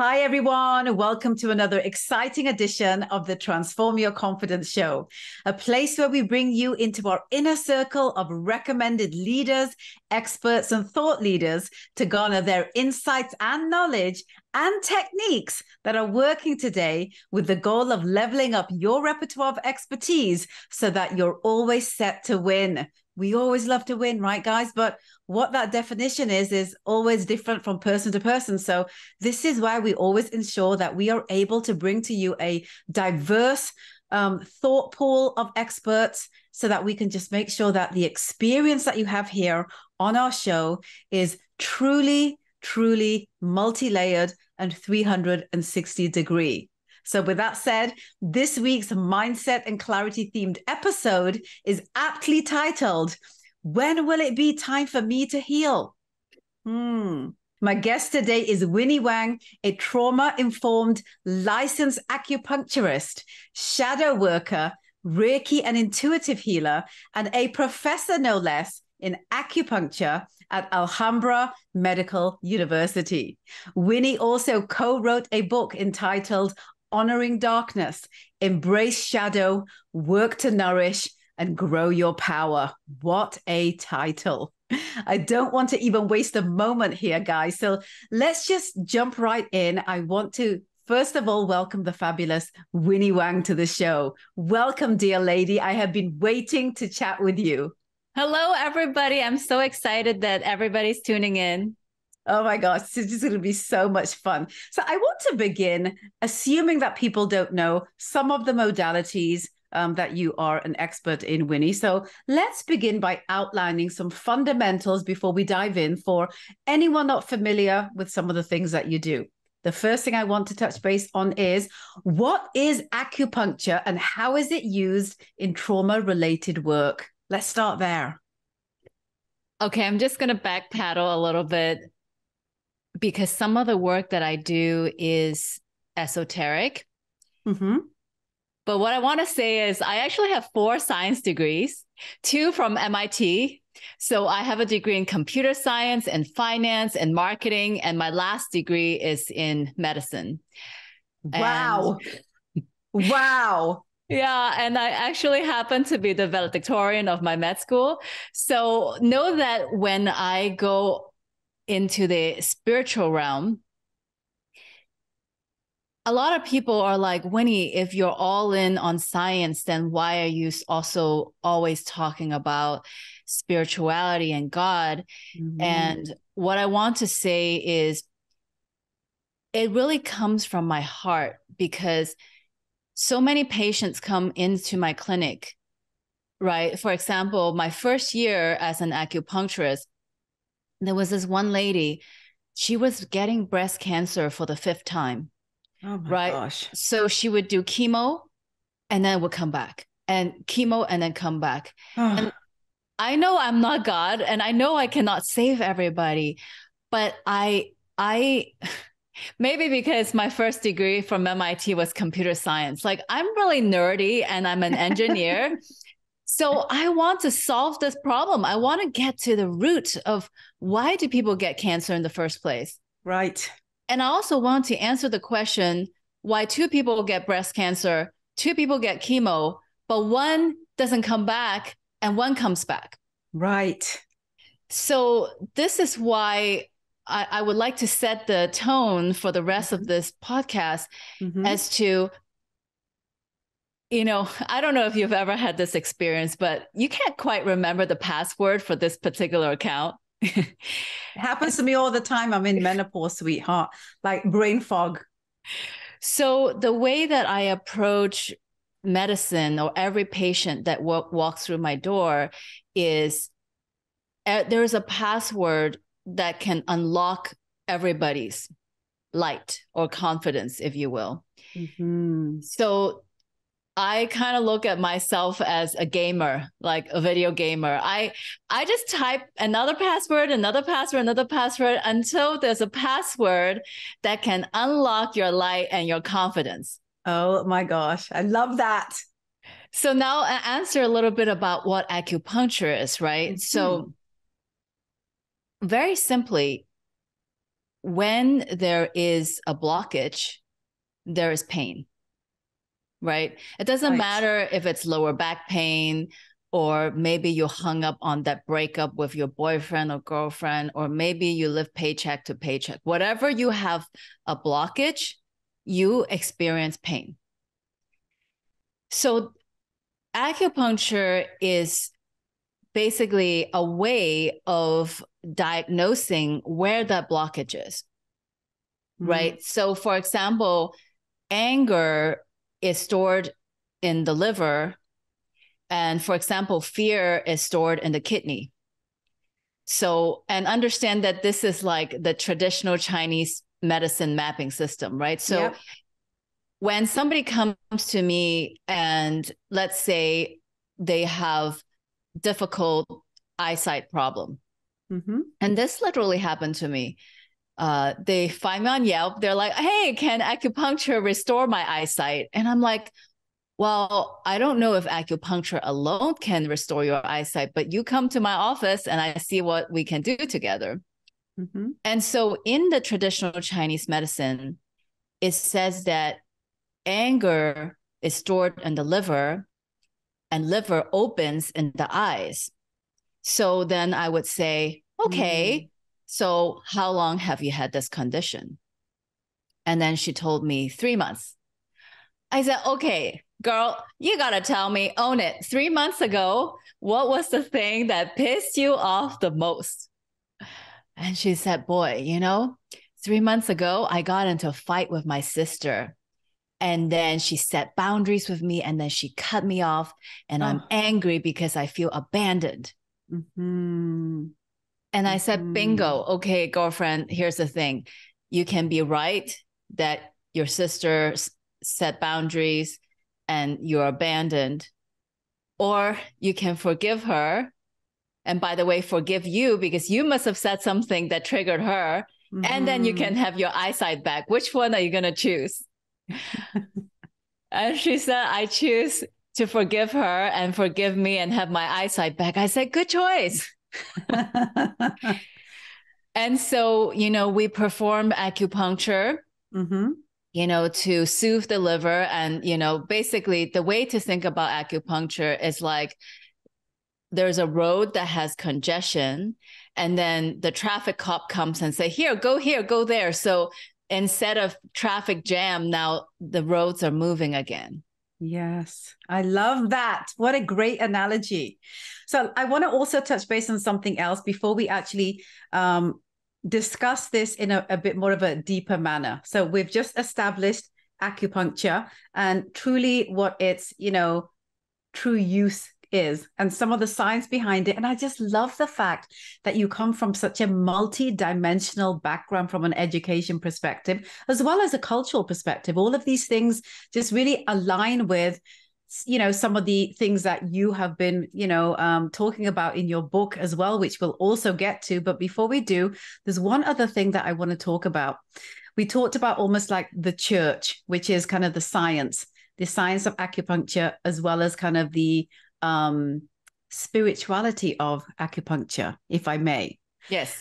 Hi, everyone. Welcome to another exciting edition of the Transform Your Confidence Show, a place where we bring you into our inner circle of recommended leaders, experts, and thought leaders to garner their insights and knowledge and techniques that are working today with the goal of leveling up your repertoire of expertise so that you're always set to win. We always love to win, right, guys? But what that definition is always different from person to person. So this is why we always ensure that we are able to bring to you a diverse thought pool of experts so that we can just make sure that the experience that you have here on our show is truly multi-layered and 360-degree. So with that said, this week's mindset and clarity themed episode is aptly titled, When Will It Be Time for Me to Heal? My guest today is Winnie Wang, a trauma-informed licensed acupuncturist, shadow worker, Reiki and intuitive healer, and a professor, no less, in acupuncture at Alhambra Medical University. Winnie also co-wrote a book entitled Honoring Darkness, Embrace Shadow, Work to Nourish, and Grow Your Power. What a title. I don't want to even waste a moment here, guys. So let's just jump right in. I want to, first of all, welcome the fabulous Winnie Wang to the show. Welcome, dear lady. I have been waiting to chat with you. Hello, everybody. I'm so excited that everybody's tuning in. Oh my gosh, this is going to be so much fun. So I want to begin, assuming that people don't know some of the modalities that you are an expert in, Winnie. So let's begin by outlining some fundamentals before we dive in for anyone not familiar with some of the things that you do. The first thing I want to touch base on is, what is acupuncture and how is it used in trauma-related work? Let's start there. Okay, I'm just going to backpedal a little bit because some of the work that I do is esoteric. But what I want to say is I actually have 4 science degrees, 2 from MIT. So I have a degree in computer science and finance and marketing. And my last degree is in medicine. Wow. Wow. Yeah, and I actually happen to be the valedictorian of my med school. So know that when I go into the spiritual realm, a lot of people are like, Winnie, if you're all in on science, then why are you also always talking about spirituality and God? And what I want to say is it really comes from my heart, because so many patients come into my clinic, right? For example, my first year as an acupuncturist, there was this one lady, she was getting breast cancer for the 5th time. Oh my gosh. So she would do chemo and then would come back, and chemo and then come back. And I know I'm not God and I know I cannot save everybody, but I maybe because my first degree from MIT was computer science. Like, I'm really nerdy and I'm an engineer. So I want to solve this problem. I want to get to the root of why do people get cancer in the first place? Right. And I also want to answer the question, why 2 people get breast cancer, 2 people get chemo, but one doesn't come back and one comes back. Right. So this is why I would like to set the tone for the rest of this podcast as to, I don't know if you've ever had this experience, but you can't quite remember the password for this particular account. It happens to me all the time. I'm in menopause, sweetheart, like brain fog. So the way that I approach medicine, or every patient that walks through my door, is there's a password that can unlock everybody's light or confidence, if you will. So I kind of look at myself as a gamer, like a video gamer. I just type another password until there's a password that can unlock your light and your confidence. Oh my gosh, I love that. So now I answer a little bit about what acupuncture is, right? So very simply, when there is a blockage, there is pain, right? It doesn't matter if it's lower back pain, or maybe you hung up on that breakup with your boyfriend or girlfriend, or maybe you live paycheck to paycheck. Whatever you have a blockage, you experience pain. So acupuncture is basically a way of diagnosing where that blockage is, right? So for example, anger is stored in the liver. And for example, fear is stored in the kidney. So, and understand that this is like the traditional Chinese medicine mapping system, right? So when somebody comes to me and let's say they have difficult eyesight problem, and this literally happened to me. They find me on Yelp. They're like, hey, can acupuncture restore my eyesight? And I'm like, well, I don't know if acupuncture alone can restore your eyesight, but you come to my office and I see what we can do together. And so in the traditional Chinese medicine, it says that anger is stored in the liver and liver opens in the eyes. So then I would say, okay, so how long have you had this condition? And then she told me 3 months. I said, okay, girl, you got to tell me, own it. 3 months ago, what was the thing that pissed you off the most? And she said, boy, 3 months ago, I got into a fight with my sister. And then she set boundaries with me and then she cut me off. And I'm angry because I feel abandoned. And I said, bingo. Okay, girlfriend, here's the thing. You can be right that your sister set boundaries and you're abandoned, or you can forgive her. And by the way, forgive you because you must have said something that triggered her. And then you can have your eyesight back. Which one are you going to choose? And she said, I choose to forgive her and forgive me and have my eyesight back. I said, good choice. And so, we perform acupuncture, to soothe the liver. And, basically the way to think about acupuncture is like, there's a road that has congestion and then the traffic cop comes and say, here, go there. So instead of traffic jam, now the roads are moving again. Yes, I love that. What a great analogy. So I want to also touch base on something else before we actually discuss this in a bit more of a deeper manner. So we've just established acupuncture and truly what its, true use is and some of the science behind it. And I just love the fact that you come from such a multi-dimensional background from an education perspective, as well as a cultural perspective. All of these things just really align with, some of the things that you have been, talking about in your book as well, which we'll also get to. But before we do, there's one other thing that I want to talk about. We talked about almost like the church, which is kind of the science of acupuncture, as well as kind of the spirituality of acupuncture, if I may. Yes.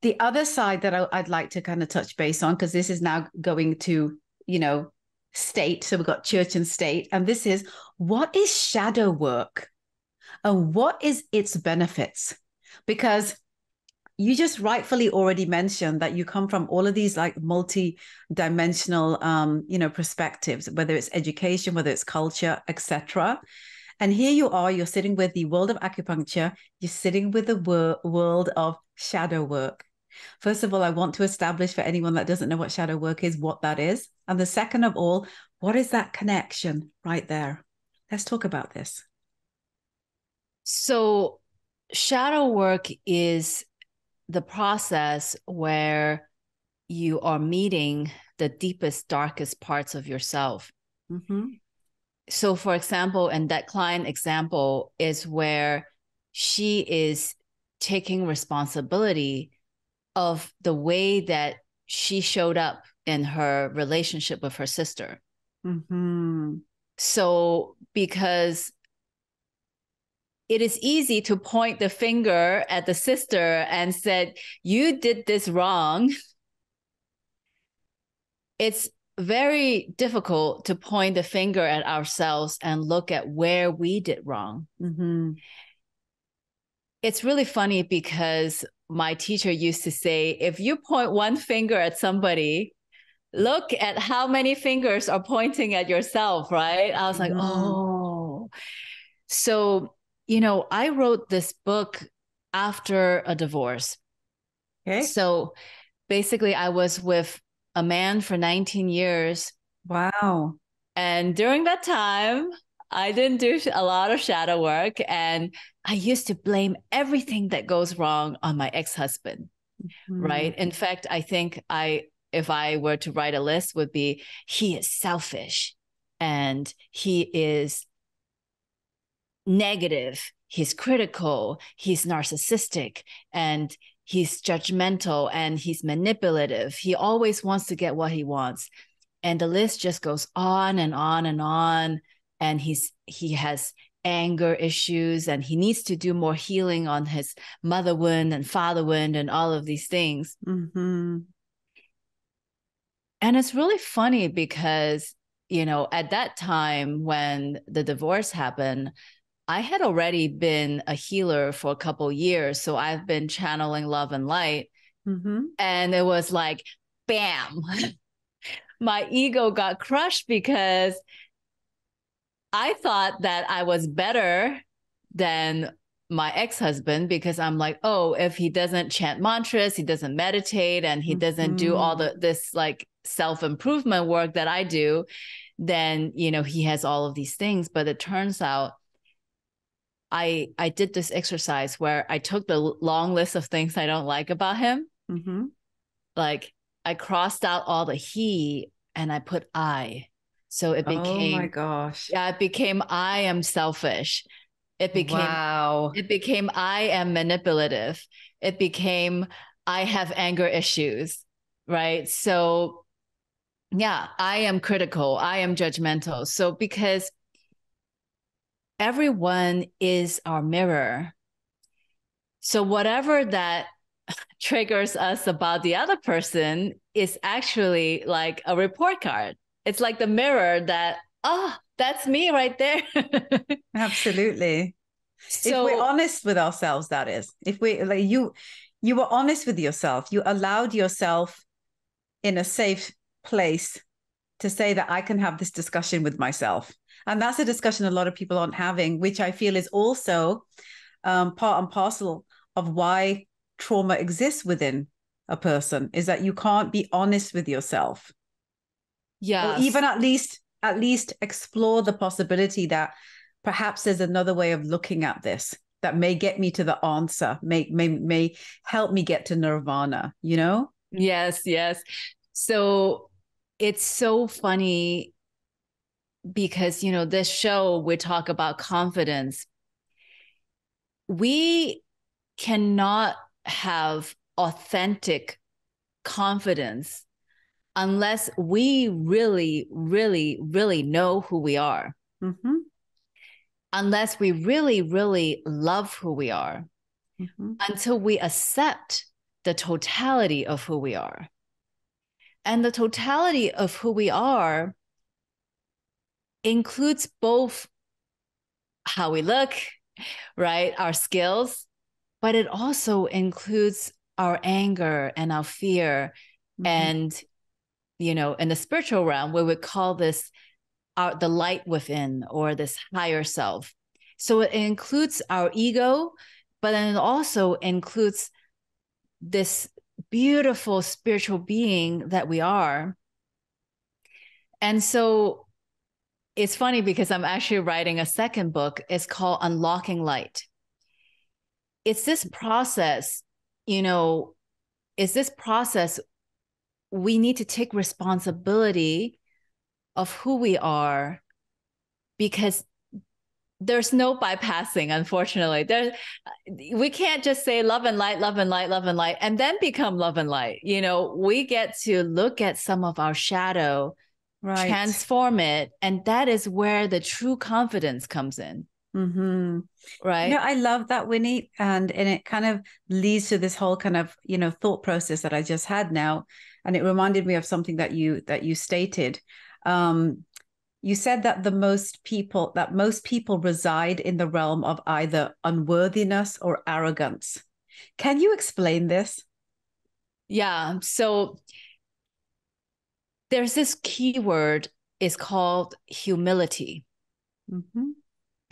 The other side that I'd like to kind of touch base on, because this is now going to, state. So we've got church and state. And this is, what is shadow work and what is its benefits? Because you just rightfully already mentioned that you come from all of these like multi-dimensional, perspectives, whether it's education, whether it's culture, etc. And here you are, you're sitting with the world of acupuncture, you're sitting with the world of shadow work. First of all, I want to establish for anyone that doesn't know what shadow work is, what that is. And the second of all, what is that connection right there? Let's talk about this. So shadow work is the process where you are meeting the deepest, darkest parts of yourself. So for example, and that client example is where she is taking responsibility of the way that she showed up in her relationship with her sister. So because it is easy to point the finger at the sister and said, you did this wrong. it's very difficult to point the finger at ourselves and look at where we did wrong. Mm-hmm. It's really funny because my teacher used to say, if you point one finger at somebody, look at how many fingers are pointing at yourself, right? I was like, oh. So, I wrote this book after a divorce. Okay. So basically, I was with a man for 19 years. Wow. And during that time, I didn't do a lot of shadow work. And I used to blame everything that goes wrong on my ex-husband, right? In fact, I think if I were to write a list, would be, he is selfish and he is negative, he's critical, he's narcissistic, and he's judgmental, and he's manipulative. He always wants to get what he wants. And the list just goes on and on and on. And he has anger issues, and he needs to do more healing on his mother wound and father wound and all of these things. Mm-hmm. And it's really funny because, at that time when the divorce happened, I had already been a healer for a couple of years. So I've been channeling love and light. Mm-hmm. And it was like, bam, my ego got crushed because I thought that I was better than my ex-husband, because I'm like, oh, if he doesn't chant mantras, he doesn't meditate, and he doesn't do all this like self-improvement work that I do, then, he has all of these things. But it turns out I did this exercise where I took the long list of things I don't like about him. Mm-hmm. Like I crossed out all the he and I put I. So it became, oh my gosh. Yeah, it became, I am selfish. It became, wow. It became, I am manipulative. It became, I have anger issues, right? So yeah, I am critical. I am judgmental. So because everyone is our mirror. So whatever that triggers us about the other person is actually like a report card. It's like the mirror that, oh, that's me right there. Absolutely. So, if we're honest with ourselves, that is, if we like you were honest with yourself, you allowed yourself in a safe place to say that I can have this discussion with myself. And that's a discussion a lot of people aren't having, which I feel is also part and parcel of why trauma exists within a person, is that you can't be honest with yourself. yeah, or even at least explore the possibility that perhaps there's another way of looking at this that may get me to the answer, may help me get to nirvana, Yes. So it's so funny because, this show, we talk about confidence. We cannot have authentic confidence unless we really, really, really know who we are. Mm-hmm. Unless we really, really love who we are, until we accept the totality of who we are. And the totality of who we are includes both how we look, right? Our skills, but it also includes our anger and our fear. And, in the spiritual realm, we would call this the light within, or this higher self. So it includes our ego, but then it also includes this beautiful spiritual being that we are. And so it's funny because I'm actually writing a second book. It's called Unlocking Light. It's this process, we need to take responsibility of who we are, because there's no bypassing, unfortunately. We can't just say love and light, love and light, love and light, and then become love and light. We get to look at some of our shadow, right, transform it, and that is where the true confidence comes in. Mm-hmm. right? I love that, Winnie, and it kind of leads to this whole kind of thought process that I just had now, and it reminded me of something that you stated. Um, you said that most people reside in the realm of either unworthiness or arrogance. Can you explain this? Yeah. So there's this keyword is called humility. Mm-hmm.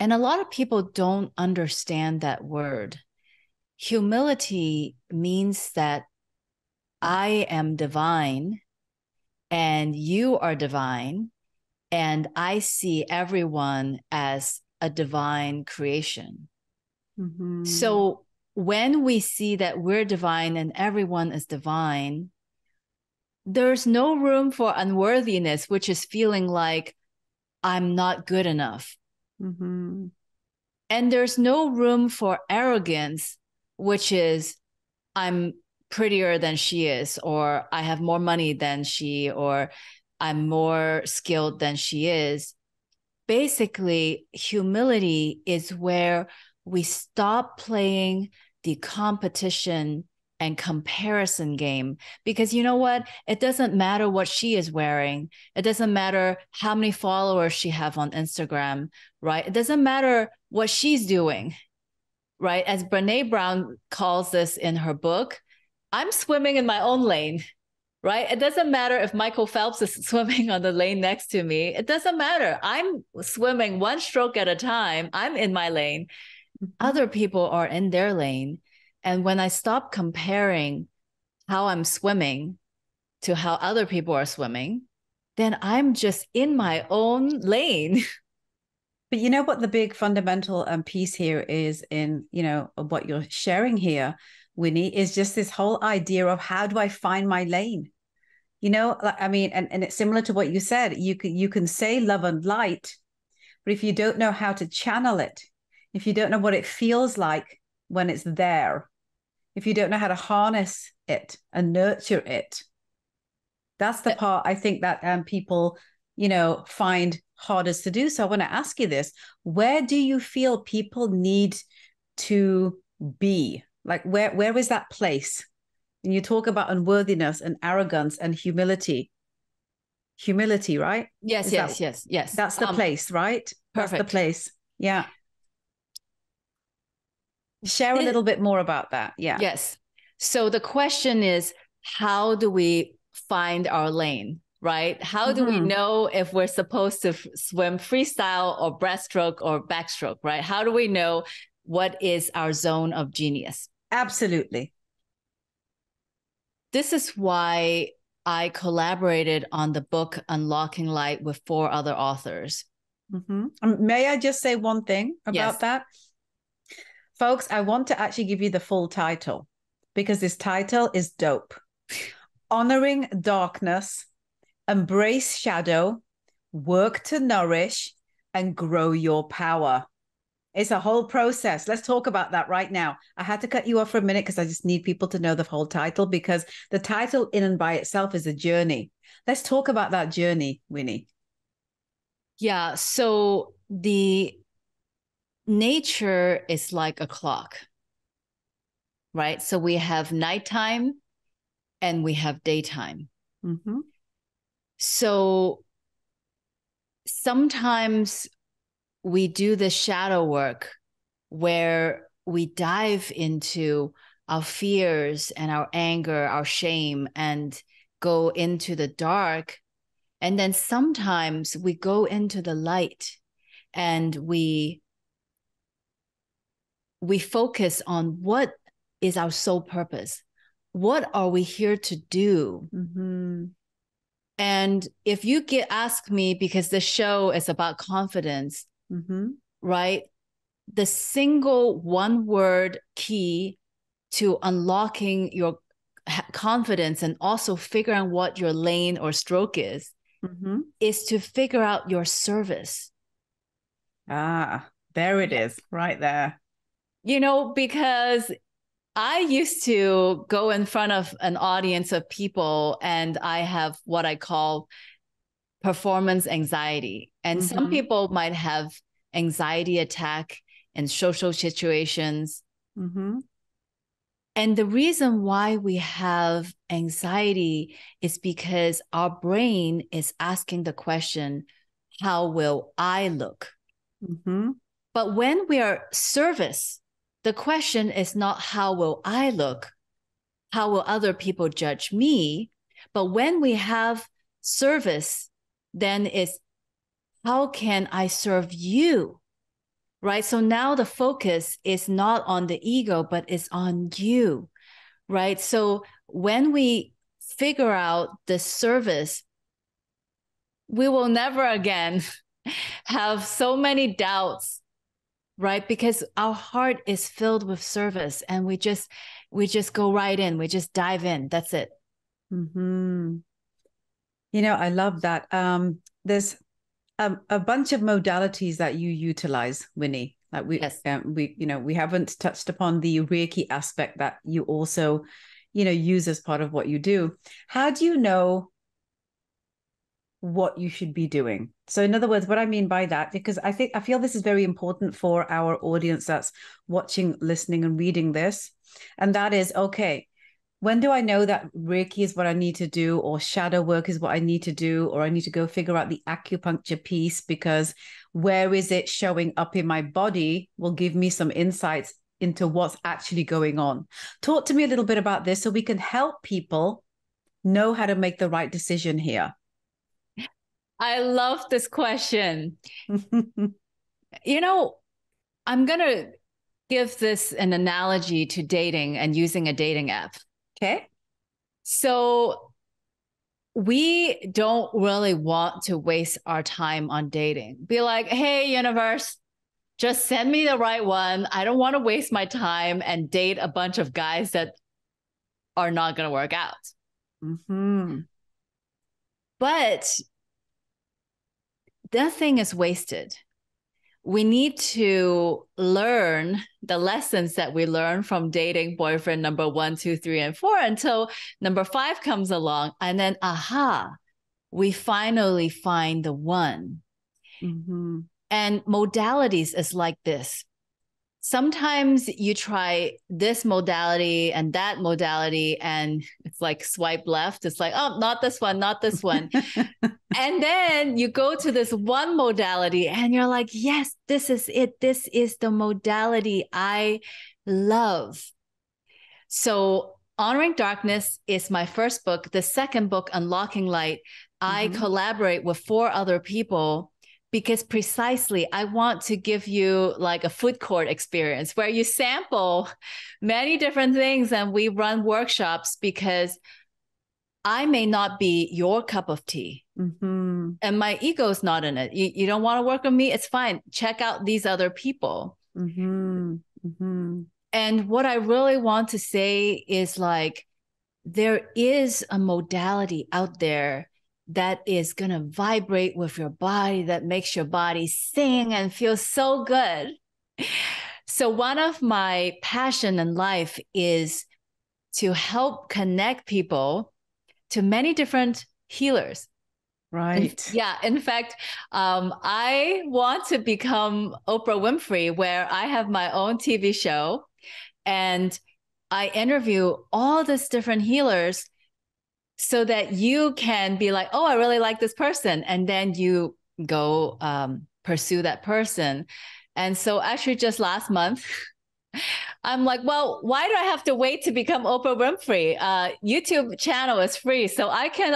And a lot of people don't understand that word. Humility means that I am divine and you are divine, and I see everyone as a divine creation. Mm-hmm. So when we see that we're divine and everyone is divine, there's no room for unworthiness, which is feeling like I'm not good enough. Mm-hmm. And there's no room for arrogance, which is I'm prettier than she is, or I have more money than she, or I'm more skilled than she is. Basically, humility is where we stop playing the competition and comparison game, because you know what? It doesn't matter what she is wearing. It doesn't matter how many followers she have on Instagram, right? It doesn't matter what she's doing, right? As Brene Brown calls this in her book, I'm swimming in my own lane, right? It doesn't matter if Michael Phelps is swimming on the lane next to me. It doesn't matter. I'm swimming one stroke at a time. I'm in my lane. Mm-hmm. Other people are in their lane. And when I stop comparing how I'm swimming to how other people are swimming, then I'm just in my own lane. But you know what the big fundamental piece here is in, what you're sharing here, Winnie, is just this whole idea of how do I find my lane? I mean, and it's similar to what you said. You can say love and light, but if you don't know how to channel it, if you don't know what it feels like when it's there, if you don't know how to harness it and nurture it, that's the part I think that people, find hardest to do. So I want to ask you this: where do you feel people need to be? Like, where is that place? And you talk about unworthiness and arrogance and humility, right? Yes, Is that yes. that's the place, right? That's the Perfect. place. Yeah. Share a This, little bit more about that. Yeah. yes. So the question is, how do we find our lane, right? How do we Mm-hmm. know if we're supposed to swim freestyle or breaststroke or backstroke, right? How do we know what is our zone of genius? Absolutely. This is why I collaborated on the book Unlocking Light with 4 other authors. Mm-hmm. May I just say one thing about that? Folks, I want to actually give you the full title because this title is dope. Honoring Darkness, Embrace Shadow, Work to Nourish, and Grow Your Power. It's a whole process. Let's talk about that right now. I had to cut you off for a minute because I just need people to know the whole title, because the title in and by itself is a journey. Let's talk about that journey, Winnie. Yeah. So the nature is like a clock, right? So we have nighttime and we have daytime. Mm-hmm. So sometimes we do the shadow work where we dive into our fears and our anger, our shame, and go into the dark. And then sometimes we go into the light and we focus on what is our sole purpose. What are we here to do? Mm-hmm. And if you ask me, because the show is about confidence, Mm-hmm. right? The single one word key to unlocking your confidence and also figuring what your lane or stroke Mm-hmm. is to figure out your service. Ah, there it is, right there. Because I used to go in front of an audience of people and I have what I call performance anxiety. And some Mm-hmm. people might have anxiety attack in social situations. Mm-hmm. And the reason why we have anxiety is because our brain is asking the question, how will I look? Mm-hmm. But when we are service, the question is not how will I look? How will other people judge me? But when we have service, then it's how can I serve you? Right? So now the focus is not on the ego, but it's on you. Right? So when we figure out the service, we will never again have so many doubts, right? Because our heart is filled with service, and we just go right in. We just dive in. That's it. Mm-hmm. I love that. There's a bunch of modalities that you utilize, Winnie. Like Yes. we haven't touched upon the Reiki aspect that you also, use as part of what you do. How do you know what you should be doing? So in other words, what I mean by that, because I feel this is very important for our audience that's watching, listening, and reading this. And that is, okay, when do I know that Reiki is what I need to do, or shadow work is what I need to do, or I need to go figure out the acupuncture piece, because where is it showing up in my body will give me some insights into what's actually going on. Talk to me a little bit about this so we can help people know how to make the right decision here. I love this question. I'm going to give this an analogy to dating and using a dating app. Okay. So we don't really want to waste our time on dating. Be like, hey, universe, just send me the right one. I don't want to waste my time and date a bunch of guys that are not going to work out. Mm-hmm. But nothing is wasted. We need to learn the lessons that we learn from dating boyfriend number 1, 2, 3, and 4 until number 5 comes along. And then, we finally find the one. Mm-hmm. And modalities is like this. Sometimes you try this modality and that modality, and it's like swipe left. It's like, oh, not this one, not this one. And then you go to this one modality and you're like, yes, this is it. This is the modality I love. So Honoring Darkness is my first book. The second book, Unlocking Light, I collaborate with 4 other people because precisely I want to give you like a food court experience where you sample many different things and we run workshops, because I may not be your cup of tea. Mm-hmm. And my ego is not in it. You don't want to work with me? It's fine. Check out these other people. Mm-hmm. Mm-hmm. And what I really want to say is like, there is a modality out there that is going to vibrate with your body, that makes your body sing and feel so good. So one of my passion in life is to help connect people to many different healers. Right. In fact, I want to become Oprah Winfrey, where I have my own TV show and I interview all these different healers so that you can be like, oh, I really like this person. And then you go pursue that person. And so actually just last month, I'm like, well, why do I have to wait to become Oprah Winfrey? YouTube channel is free. So I can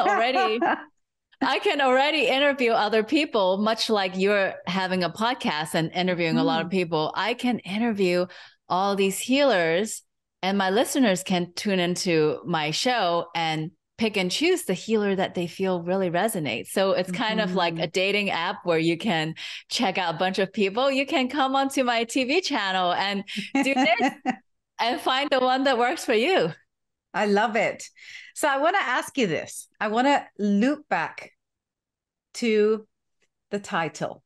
already interview other people, much like you're having a podcast and interviewing a lot of people. I can interview all these healers, and my listeners can tune into my show and pick and choose the healer that they feel really resonates. So it's kind of like a dating app where you can check out a bunch of people. You can come onto my TV channel and do this and find the one that works for you. I love it. So I want to ask you this. I want to loop back to the title.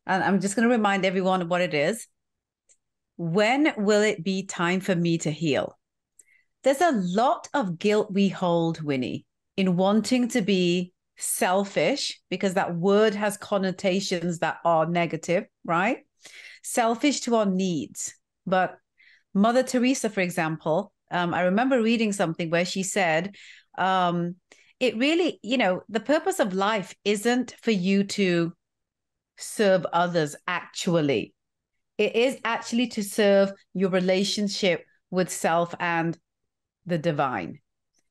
And I'm just going to remind everyone of what it is. When will it be time for me to heal? There's a lot of guilt we hold, Winnie, in wanting to be selfish, because that word has connotations that are negative, right? Selfish to our needs. But Mother Teresa, for example, I remember reading something where she said, it really, the purpose of life isn't for you to serve others, actually. It is actually to serve your relationship with self and the divine.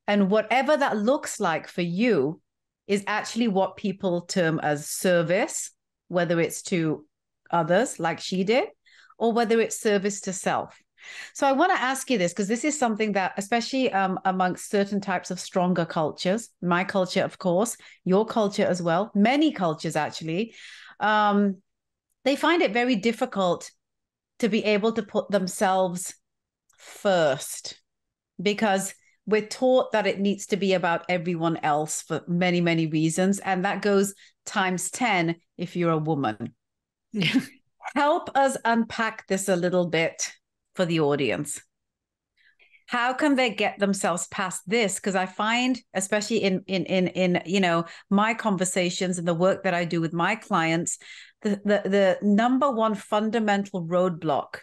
And whatever that looks like for you is actually what people term as service, whether it's to others like she did, or whether it's service to self. So I want to ask you this, because this is something that, especially amongst certain types of stronger cultures, my culture, of course, your culture as well, many cultures actually, they find it very difficult to be able to put themselves first, because we're taught that it needs to be about everyone else for many, many reasons. And that goes times 10 if you're a woman. Help us unpack this a little bit for the audience. How can they get themselves past this? Because I find, especially in my conversations and the work that I do with my clients, the number one fundamental roadblock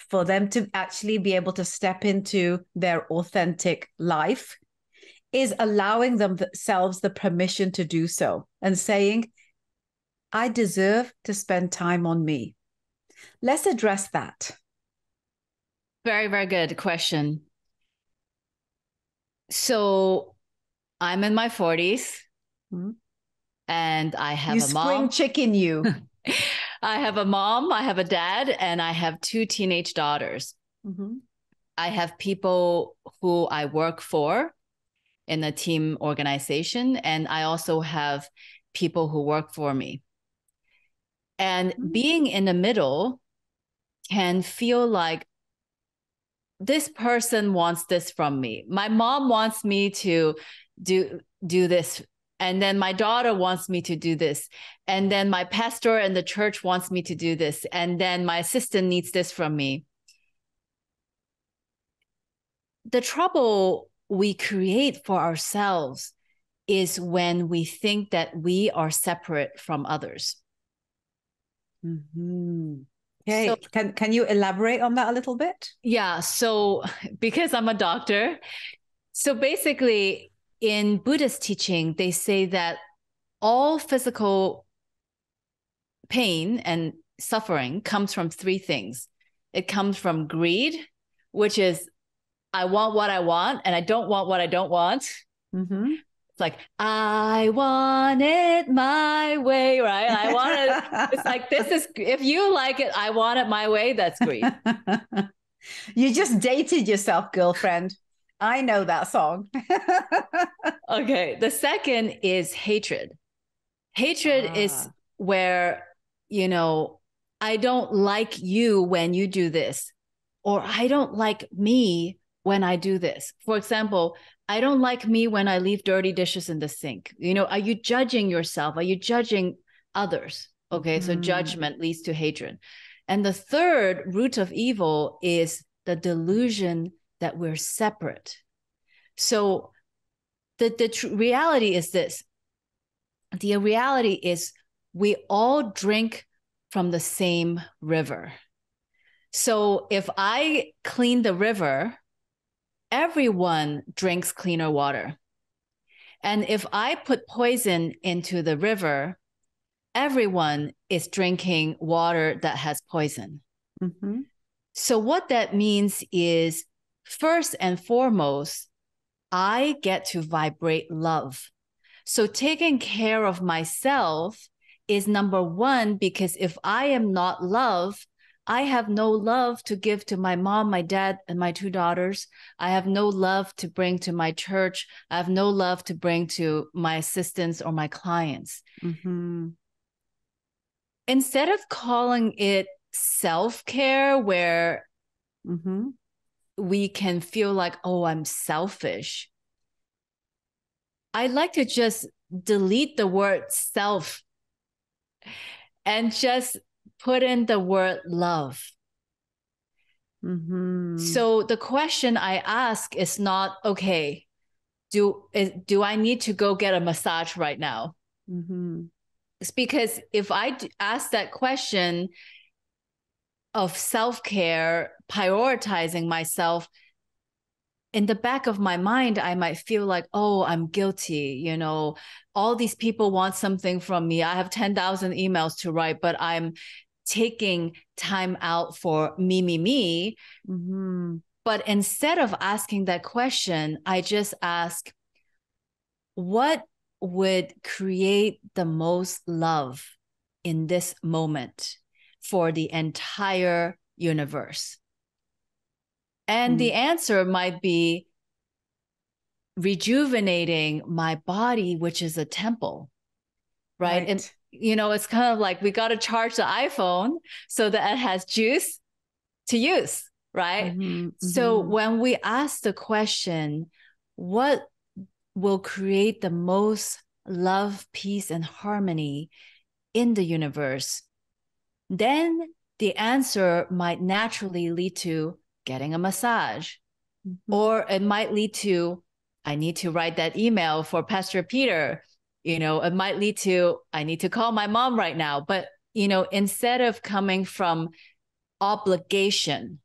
for them to actually be able to step into their authentic life is allowing themselves the permission to do so and saying, I deserve to spend time on me. Let's address that. Very, very good question. So I'm in my 40s and I have a mom. You spring chicken you. I have a mom, I have a dad, and I have 2 teenage daughters. Mm-hmm. I have people who I work for in a team organization, and I also have people who work for me. And being in the middle can feel like this person wants this from me. My mom wants me to do this. And then my daughter wants me to do this. And then my pastor and the church wants me to do this. And then my assistant needs this from me. The trouble we create for ourselves is when we think that we are separate from others. Mm-hmm. Okay. So, can you elaborate on that a little bit? Yeah. So because I'm a doctor, so basically in Buddhist teaching, they say that all physical pain and suffering comes from 3 things. It comes from greed, which is I want what I want and I don't want what I don't want. Mm-hmm. It's like, I want it my way, right? I want it. It's like, this is, if you like it, I want it my way. That's greed. You just dated yourself, girlfriend. I know that song. Okay. The second is hatred. Hatred is where, I don't like you when you do this, or I don't like me when I do this. For example, I don't like me when I leave dirty dishes in the sink. Are you judging yourself? Are you judging others? Okay. So judgment leads to hatred. And the third root of evil is the delusion that we're separate. So the reality is this. The reality is we all drink from the same river. So if I clean the river, everyone drinks cleaner water. And if I put poison into the river, everyone is drinking water that has poison. Mm-hmm. So what that means is, first and foremost, I get to vibrate love. So taking care of myself is number one, because if I am not love, I have no love to give to my mom, my dad, and my 2 daughters. I have no love to bring to my church. I have no love to bring to my assistants or my clients. Mm-hmm. Instead of calling it self-care, where we can feel like, oh, I'm selfish, I'd like to just delete the word self and just put in the word love. Mm-hmm. So the question I ask is not, okay, do I need to go get a massage right now? Mm-hmm. It's because if I ask that question of self-care, prioritizing myself, in the back of my mind, I might feel like, oh, I'm guilty. You know, all these people want something from me. I have 10,000 emails to write, but I'm taking time out for me. Mm-hmm. But instead of asking that question, I just ask, what would create the most love in this moment for the entire universe? And the answer might be rejuvenating my body, which is a temple, right? And, you know, it's kind of like we got to charge the iPhone so that it has juice to use, right? Mm-hmm. So Mm-hmm. when we ask the question, what will create the most love, peace, and harmony in the universe, then the answer might naturally lead to getting a massage, Mm-hmm. or it might lead to, I need to write that email for Pastor Peter. You know, it might lead to, I need to call my mom right now. But, you know, instead of coming from obligation,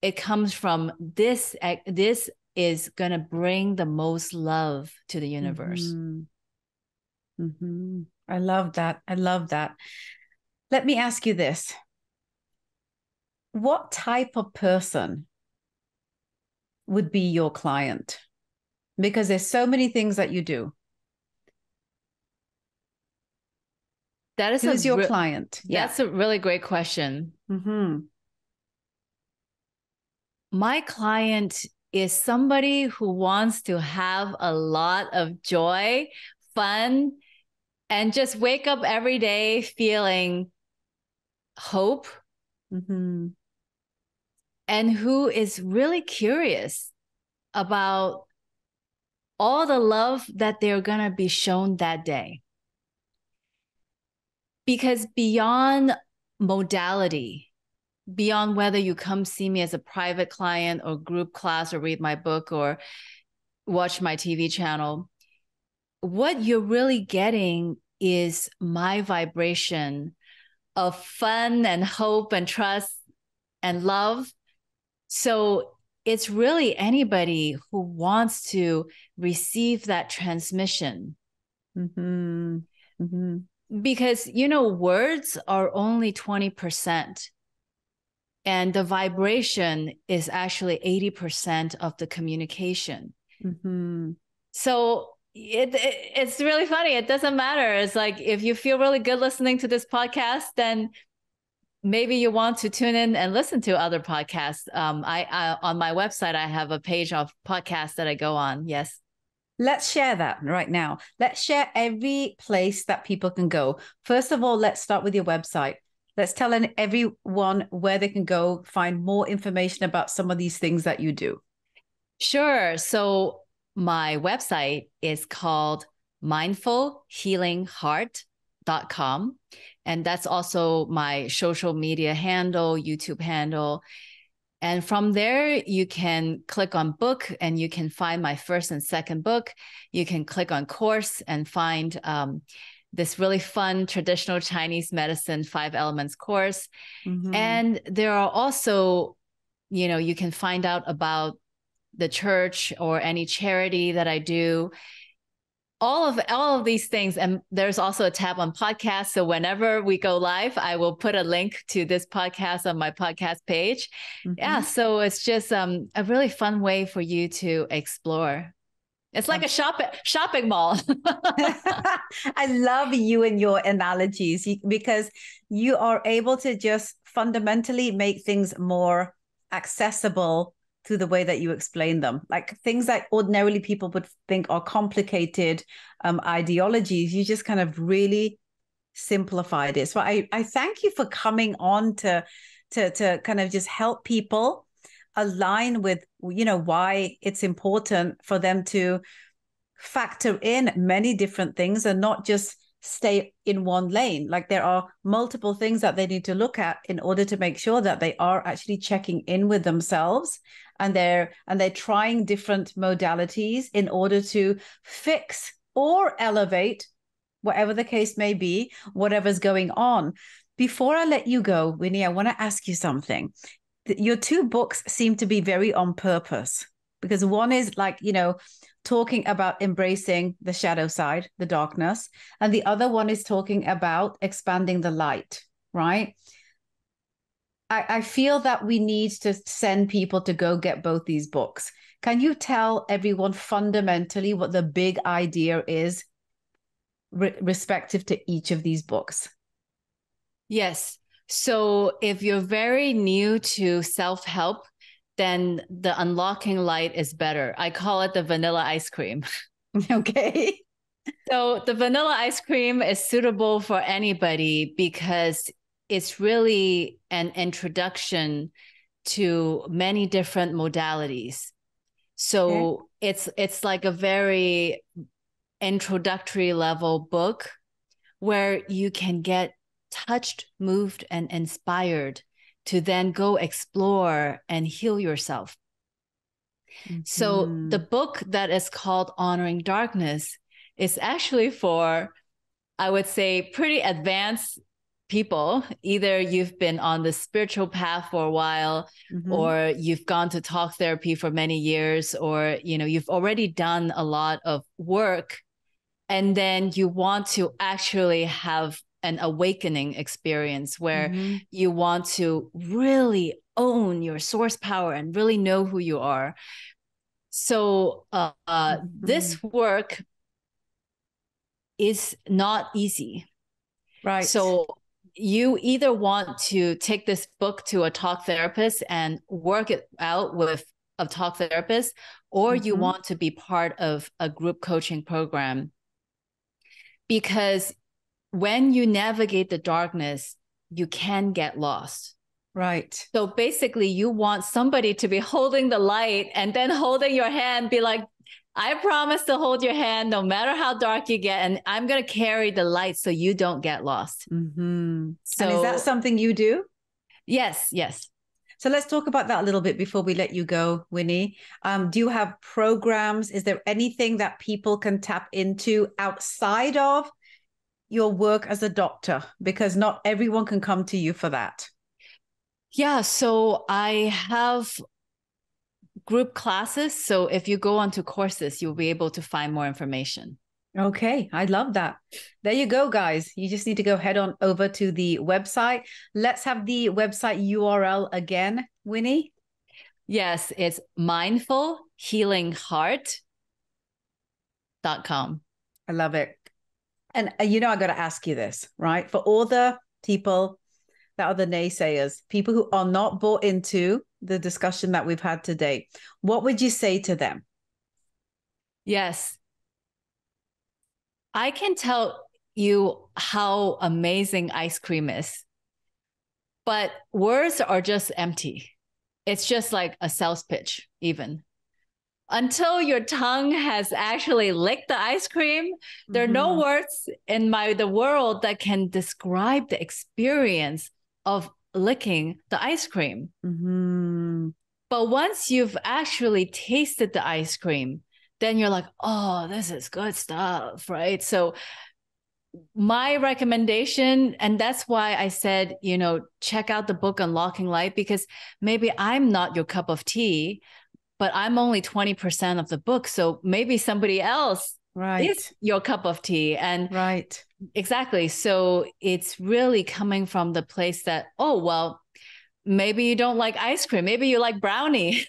it comes from this is going to bring the most love to the universe. Mm-hmm. Mm-hmm. I love that. I love that. Let me ask you this. What type of person would be your client? Because there's so many things that you do. That is Who's your client? That's a really great question. Mm-hmm. My client is somebody who wants to have a lot of joy, fun, and just wake up every day feeling hope, Mm-hmm. and who is really curious about all the love that they're going to be shown that day. Because beyond modality, beyond whether you come see me as a private client or group class or read my book or watch my TV channel, what you're really getting is my vibration of fun and hope and trust and love. So it's really anybody who wants to receive that transmission. Mm-hmm. Mm-hmm. Because, you know, words are only 20%. And the vibration is actually 80% of the communication. Mm-hmm. So it's really funny. It doesn't matter. It's like, if you feel really good listening to this podcast, then maybe you want to tune in and listen to other podcasts. I on my website, I have a page of podcasts that I go on. Yes. Let's share that right now. Let's share every place that people can go. First of all, let's start with your website. Let's tell everyone where they can go find more information about some of these things that you do. Sure. So my website is called mindfulhealingheart.com. And that's also my social media handle, YouTube handle. And from there, you can click on book and you can find my first and second book. You can click on course and find this really fun traditional Chinese medicine 5 elements course. Mm-hmm. And there are also, you know, you can find out about the church or any charity that I do. All of these things. And there's also a tab on podcasts. So whenever we go live, I will put a link to this podcast on my podcast page. Mm-hmm. Yeah. So it's just a really fun way for you to explore. It's like a shopping mall. I love you and your analogies because you are able to just fundamentally make things more accessible through the way that you explain them. Like things that ordinarily people would think are complicated ideologies, you just kind of really simplified it. So I thank you for coming on to kind of just help people align with, you know, why it's important for them to factor in many different things and not just stay in one lane. Like there are multiple things that they need to look at in order to make sure that they are actually checking in with themselves, and they're trying different modalities in order to fix or elevate, whatever the case may be, whatever's going on. Before I let you go, Winnie, I want to ask you something. Your two books seem to be very on purpose, because one is like, talking about embracing the shadow side, the darkness, and the other one is talking about expanding the light, right? I feel that we need to send people to go get both these books. Can you tell everyone fundamentally what the big idea is respective to each of these books? Yes. So if you're very new to self-help, then the unlocking light is better. I call it the vanilla ice cream. Okay. So the vanilla ice cream is suitable for anybody because it's really an introduction to many different modalities. So it's like a very introductory level book where you can get touched, moved, and inspired to then go explore and heal yourself. Mm-hmm. So the book that is called Honoring Darkness is actually for, I would say, pretty advanced people. Either you've been on the spiritual path for a while, or you've gone to talk therapy for many years, or you've already done a lot of work, and then you want to actually have an awakening experience where you want to really own your source power and really know who you are. So this work is not easy. Right. So you either want to take this book to a talk therapist and work it out with a talk therapist, or you want to be part of a group coaching program. Because when you navigate the darkness, you can get lost. Right. So basically, you want somebody to be holding the light and then holding your hand, be like, I promise to hold your hand no matter how dark you get, and I'm going to carry the light so you don't get lost. So, and is that something you do? Yes, yes. So let's talk about that a little bit before we let you go, Winnie. Do you have programs? Is there anything that people can tap into outside of your work as a doctor? Because not everyone can come to you for that. Yeah, so I have group classes. So if you go onto courses, you'll be able to find more information. Okay, I love that. There you go, guys. You just need to go head on over to the website. Let's have the website URL again, Winnie. Yes, it's mindfulhealingheart.com. I love it. And I got to ask you this, right? For all the people that are the naysayers, people who are not bought into the discussion that we've had today, what would you say to them? Yes. I can tell you how amazing ice cream is, but words are just empty. It's just like a sales pitch, even. Until your tongue has actually licked the ice cream, there are no words in the world that can describe the experience of licking the ice cream. But once you've actually tasted the ice cream, then you're like, oh, this is good stuff, right? So my recommendation, and that's why I said, check out the book Unlocking Light, because maybe I'm not your cup of tea, but I'm only 20% of the book. So maybe somebody else is your cup of tea. And exactly. So it's really coming from the place that, oh, well, maybe you don't like ice cream. Maybe you like brownie.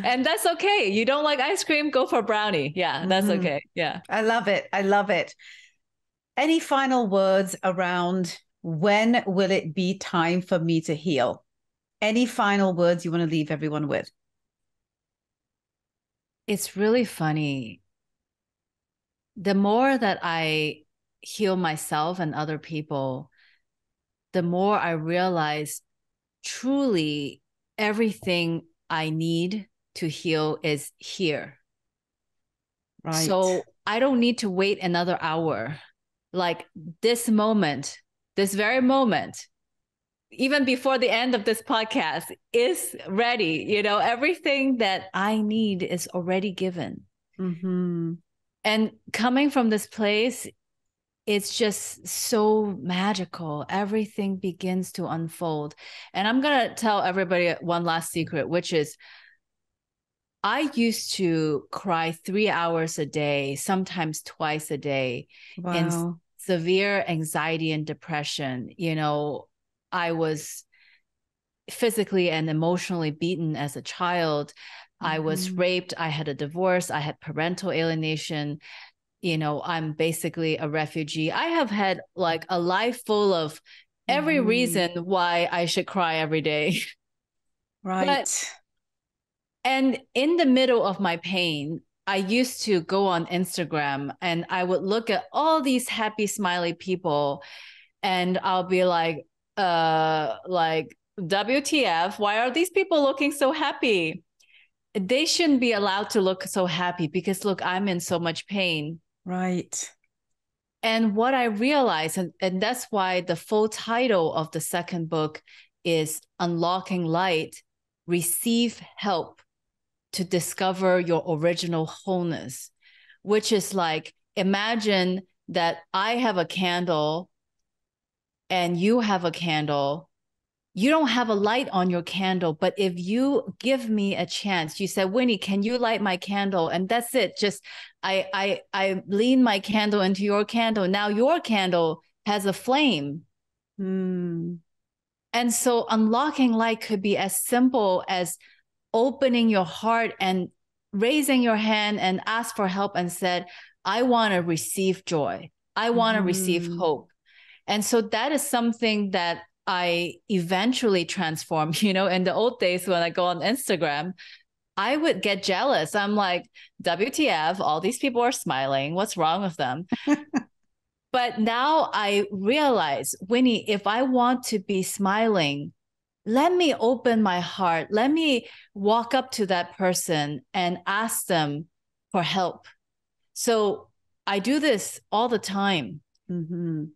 And that's okay. You don't like ice cream, go for brownie. Yeah, that's okay. Yeah. I love it. I love it. Any final words around when will it be time for me to heal? Any final words you want to leave everyone with? It's really funny. The more that I heal myself and other people, the more I realize truly everything I need to heal is here. Right. So I don't need to wait another hour. Like this moment, this very moment, even before the end of this podcast is ready. You know, everything that I need is already given. Mm-hmm. And coming from this place, it's just so magical. Everything begins to unfold. And I'm going to tell everybody one last secret, which is I used to cry 3 hours a day, sometimes twice a day, in severe anxiety and depression. You know, I was physically and emotionally beaten as a child. I was raped. I had a divorce. I had parental alienation. You know, I'm basically a refugee. I have had like a life full of every reason why I should cry every day. Right. And in the middle of my pain, I used to go on Instagram and I would look at all these happy, smiley people, and I'll be like, WTF, why are these people looking so happy? They shouldn't be allowed to look so happy because look, I'm in so much pain. Right. And what I realized, and that's why the full title of the second book is Unlocking Light, Receive Help to Discover Your Original Wholeness, which is like, imagine that I have a candle and you have a candle. You don't have a light on your candle, but if you give me a chance, you said, Winnie, can you light my candle? And that's it. Just I lean my candle into your candle. Now your candle has a flame. Mm. And so unlocking light could be as simple as opening your heart and raising your hand and ask for help and said, I want to receive joy. I want to receive hope. And so that is something that I eventually transformed. You know, in the old days when I go on Instagram, I would get jealous. I'm like, WTF, all these people are smiling. What's wrong with them? But now I realize, Winnie, if I want to be smiling, let me open my heart. Let me walk up to that person and ask them for help. So I do this all the time. And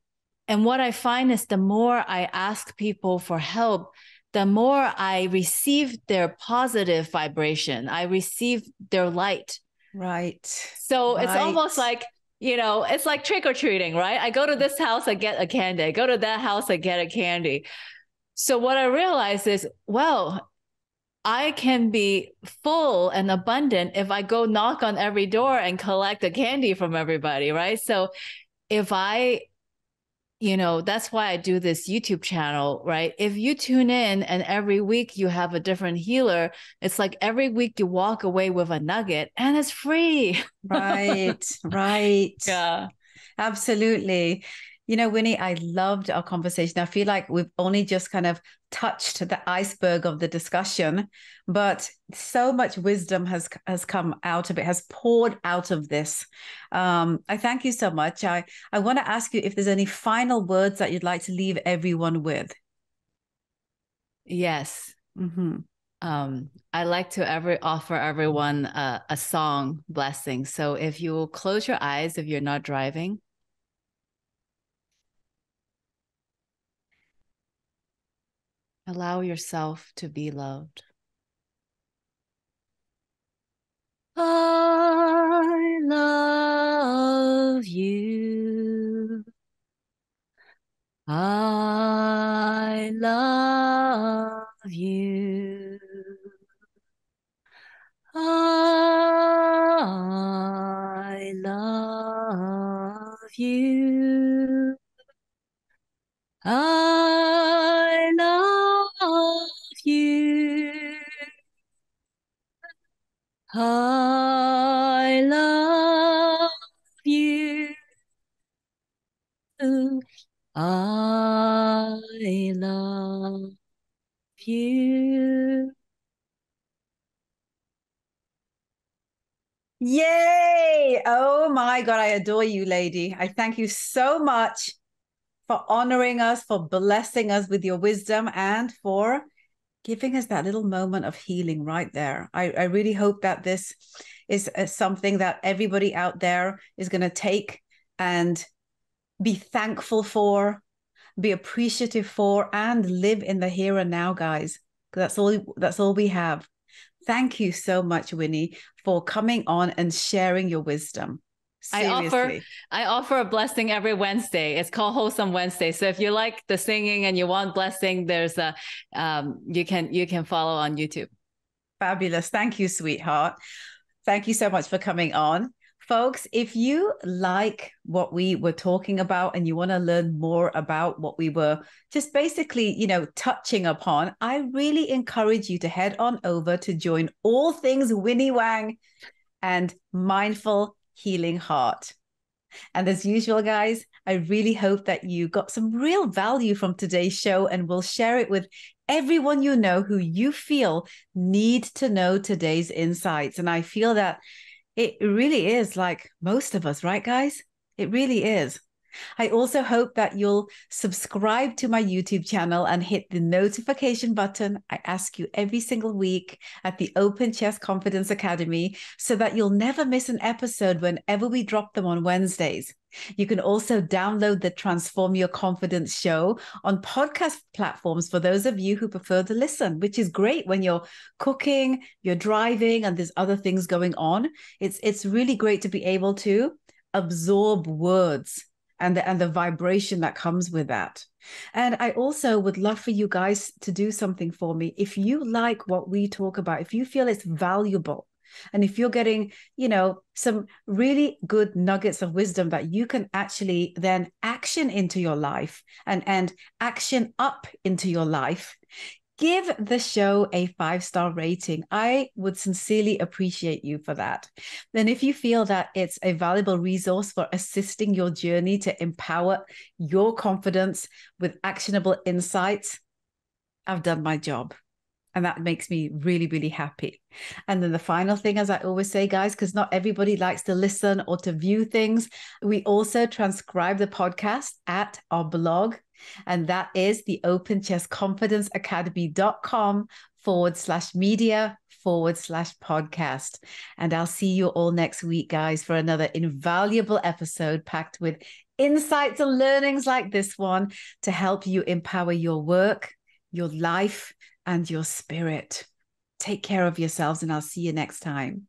what I find is the more I ask people for help, the more I receive their positive vibration. I receive their light. Right. So it's almost like, you know, it's like trick or treating, right? I go to this house, I get a candy. I go to that house, I get a candy. So what I realized is, well, I can be full and abundant if I go knock on every door and collect a candy from everybody, right? So if I, you know, that's why I do this YouTube channel, right? If you tune in and every week you have a different healer, it's like every week you walk away with a nugget and it's free. Right. Right. Yeah. Absolutely. You know, Winnie, I loved our conversation. I feel like we've only just kind of touched the iceberg of the discussion, but so much wisdom has come out of it, has poured out of this. I thank you so much. I want to ask you if there's any final words that you'd like to leave everyone with. Yes. I like to offer everyone a song blessing. So if you will close your eyes, if you're not driving. Allow yourself to be loved. I love you. I love you. I love you. I love you. I love you. I love you. Yay! Oh my God, I adore you, lady. I thank you so much for honoring us, for blessing us with your wisdom, and for giving us that little moment of healing right there. I really hope that this is something that everybody out there is going to take and be thankful for, be appreciative for, and live in the here and now, guys. That's all we have. Thank you so much, Winnie, for coming on and sharing your wisdom. Seriously. I offer a blessing every Wednesday. It's called Wholesome Wednesday. So if you like the singing and you want blessing, there's a you can follow on YouTube. Fabulous. Thank you, sweetheart. Thank you so much for coming on. Folks, if you like what we were talking about and you want to learn more about what we were just basically, touching upon, I really encourage you to head on over to join All Things Winnie Wang and Mindful Healing Heart. And as usual, guys, I really hope that you got some real value from today's show and will share it with everyone you know who you feel need to know today's insights. And I feel that it really is like most of us, right, guys? It really is. I also hope that you'll subscribe to my YouTube channel and hit the notification button I ask you every single week at the Open Chest Confidence Academy so that you'll never miss an episode whenever we drop them on Wednesdays. You can also download the Transform Your Confidence show on podcast platforms for those of you who prefer to listen, which is great when you're cooking, you're driving, and there's other things going on. It's really great to be able to absorb words and the vibration that comes with that. And I also would love for you guys to do something for me. If you like what we talk about, if you feel it's valuable, and if you're getting, some really good nuggets of wisdom that you can actually then action into your life and action up into your life, give the show a 5-star rating. I would sincerely appreciate you for that. Then if you feel that it's a valuable resource for assisting your journey to empower your confidence with actionable insights, I've done my job. And that makes me really, really happy. And then the final thing, as I always say, guys, because not everybody likes to listen or to view things, we also transcribe the podcast at our blog. And that is the openchestconfidenceacademy.com/media/podcast. And I'll see you all next week, guys, for another invaluable episode packed with insights and learnings like this one to help you empower your work, your life, and your spirit. Take care of yourselves, and I'll see you next time.